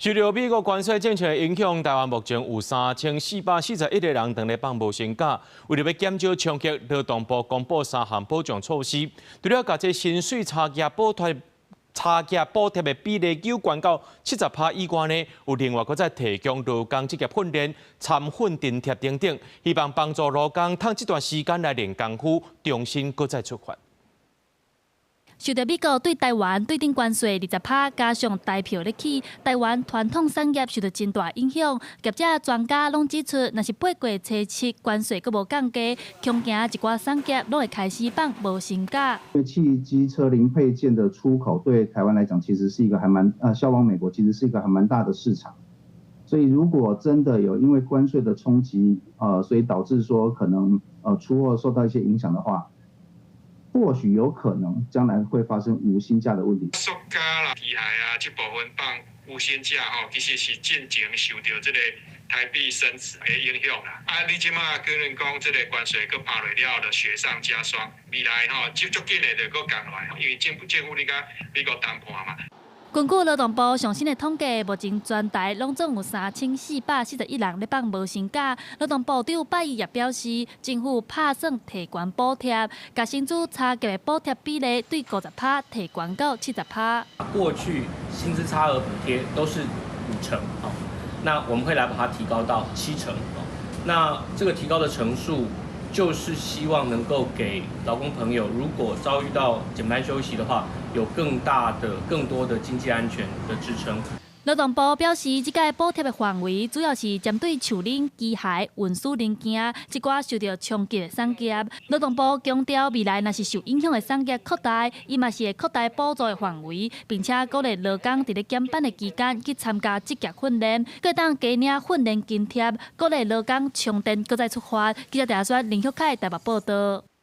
受到美国关税政策的影响，台湾目前有3441个人等咧放无薪假。为了要减少冲击，劳动部公布3项保障措施，除了把这薪水差价补贴的比例有关到70%以外呢，有另外再提供劳工职业训练、参训津贴等等，希望帮助劳工趁这段时间来练功夫，重新再出发。 受到美国对台湾对顶关税20%，加上台票咧起，台湾传统产业受到真大影响。业者专家拢指出，若是8月初7关税佫无降价，恐惊一寡产业拢会开始放无薪假。汽机车零配件的出口对台湾来讲，其实是一个还蛮销往美国其实是一个还蛮大的市场。所以如果真的有因为关税的冲击，所以导致说可能出货受到一些影响的话。 或许有可能将来会发生无薪假的问题。塑胶啦、机械啊，这部分放无薪假吼，其实是进前受到这个台币升值的影响啦。你即马可能讲这个关税佮拍落了就雪上加霜，未来吼足紧的就佮降落来，因为政府你甲美国谈判嘛。 根据劳动部上新的统计，目前全台拢总有3441人咧放无薪假。劳动部长拜一也表示，政府打算提悬补贴，甲薪资差价的补贴比例对50%提悬到70%。过去薪资差额补贴都是5%哦，那我们会来把它提高到7%哦。那这个提高的成数，就是希望能够给劳工朋友，如果遭遇到减班休息的话，有更多的经济安全的支撑。劳动部表示，这届补贴的范围主要是针对树林、机械、运输零件这寡受到冲击的产业。劳动部强调，未来若是受影响的产业扩大，伊嘛是会扩大补助的范围，并且鼓励劳工伫咧减班的期间去参加职业训练，各当加领训练津贴，鼓励劳工充电，搁再出发。记者陈亚轩、林旭凯台北报道。